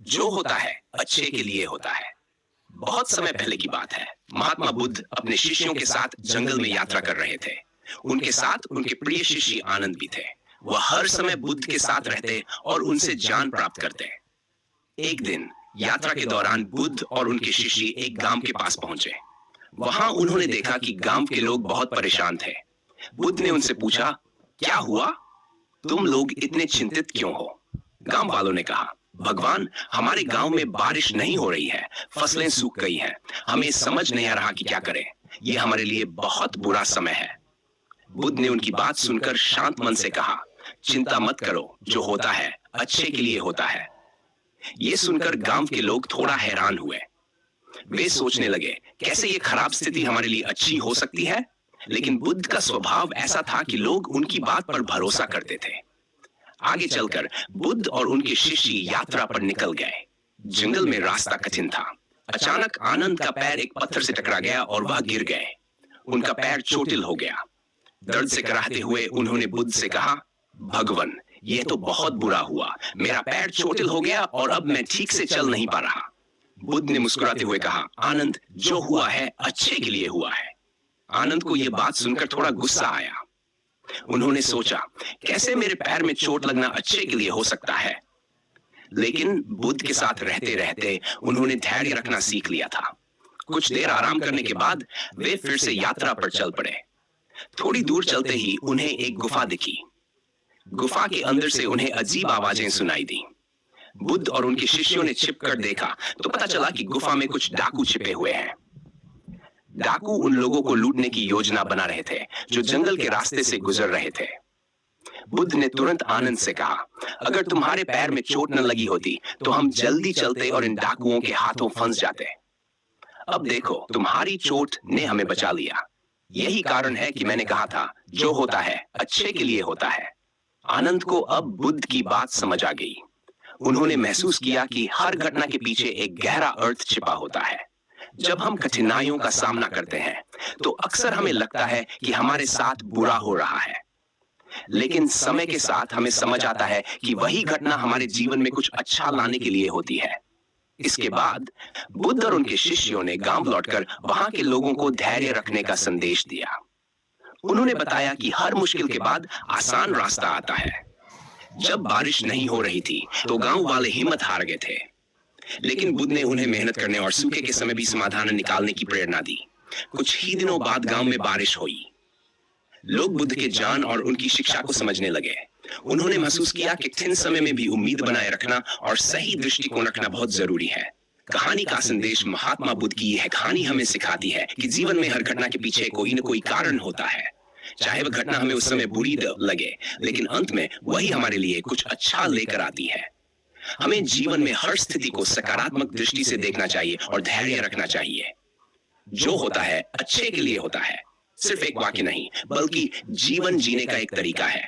जो होता है अच्छे के लिए होता है। बहुत समय पहले की बात है। महात्मा बुद्ध अपने शिष्यों के साथ जंगल में यात्रा कर रहे थे। उनके साथ उनके प्रिय शिष्य आनंद भी थे। वह हर समय बुद्ध के साथ रहते और उनसे ज्ञान प्राप्त करते। एक दिन यात्रा के दौरान बुद्ध और उनके शिष्य एक गांव के पास पहुंचे। वहां उन्होंने देखा कि गांव के लोग बहुत परेशान थे। बुद्ध ने उनसे पूछा, क्या हुआ? तुम लोग इतने चिंतित क्यों हो? गांव वालों ने कहा, भगवान, हमारे गांव में बारिश नहीं हो रही है, फसलें सूख गई हैं, हमें समझ नहीं आ रहा कि क्या करें। यह हमारे लिए बहुत बुरा समय है। बुद्ध ने उनकी बात सुनकर शांत मन से कहा, चिंता मत करो, जो होता है अच्छे के लिए होता है। यह सुनकर गांव के लोग थोड़ा हैरान हुए। वे सोचने लगे, कैसे ये खराब स्थिति हमारे लिए अच्छी हो सकती है? लेकिन बुद्ध का स्वभाव ऐसा था कि लोग उनकी बात पर भरोसा करते थे। आगे चलकर बुद्ध और उनके शिष्य यात्रा पर निकल गए। जंगल में रास्ता कठिन था। अचानक आनंद का पैर एक पत्थर से टकरा गया और वह गिर गए। उनका पैर चोटिल हो गया। दर्द से कराहते हुए उन्होंने बुद्ध से कहा, भगवान, यह तो बहुत बुरा हुआ। मेरा पैर चोटिल हो गया और अब मैं ठीक से चल नहीं पा रहा। बुद्ध ने मुस्कुराते हुए कहा, आनंद, जो हुआ है अच्छे के लिए हुआ है। आनंद को यह बात सुनकर थोड़ा गुस्सा आया। उन्होंने सोचा, कैसे मेरे पैर में चोट लगना अच्छे के लिए हो सकता है? लेकिन बुद्ध के साथ रहते रहते उन्होंने धैर्य रखना सीख लिया था। कुछ देर आराम करने के बाद वे फिर से यात्रा पर चल पड़े। थोड़ी दूर चलते ही उन्हें एक गुफा दिखी। गुफा के अंदर से उन्हें अजीब आवाजें सुनाई दी। बुद्ध और उनके शिष्यों ने छिपकर देखा तो पता चला कि गुफा में कुछ डाकू छिपे हुए हैं। डाकू उन लोगों को लूटने की योजना बना रहे थे जो जंगल के रास्ते से गुजर रहे थे। बुद्ध ने तुरंत आनंद से कहा, अगर तुम्हारे पैर में चोट न लगी होती तो हम जल्दी चलते और इन डाकुओं के हाथों फंस जाते। अब देखो, तुम्हारी चोट ने हमें बचा लिया। यही कारण है कि मैंने कहा था, जो होता है अच्छे के लिए होता है। आनंद को अब बुद्ध की बात समझ आ गई। उन्होंने महसूस किया कि हर घटना के पीछे एक गहरा अर्थ छिपा होता है। जब हम कठिनाइयों का सामना करते हैं तो अक्सर हमें लगता है कि हमारे साथ बुरा हो रहा है, लेकिन समय के साथ हमें समझ आता है कि वही घटना हमारे जीवन में कुछ अच्छा लाने के लिए होती है। इसके बाद बुद्ध और उनके शिष्यों ने गांव लौटकर वहां के लोगों को धैर्य रखने का संदेश दिया। उन्होंने बताया कि हर मुश्किल के बाद आसान रास्ता आता है। जब बारिश नहीं हो रही थी तो गांव वाले हिम्मत हार गए थे, लेकिन बुद्ध ने उन्हें मेहनत करने और सूखे के समय भी समाधान निकालने की प्रेरणा दी। कुछ ही दिनों बाद गांव में बारिश हुई। लोग बुद्ध के ज्ञान और उनकी शिक्षा को समझने लगे। उन्होंने महसूस किया कि कठिन समय में भी उम्मीद बनाए रखना और सही दृष्टिकोण रखना बहुत जरूरी है। कहानी का संदेश महात्मा बुद्ध की यह कहानी हमें सिखाती है कि जीवन में हर घटना के पीछे कोई न कोई कारण होता है। चाहे वह घटना हमें उस समय बुरी लगे, लेकिन अंत में वही हमारे लिए कुछ अच्छा लेकर आती है। हमें जीवन में हर स्थिति को सकारात्मक दृष्टि से देखना चाहिए और धैर्य रखना चाहिए। जो होता है अच्छे के लिए होता है, सिर्फ एक वाक्य नहीं, बल्कि जीवन जीने का एक तरीका है।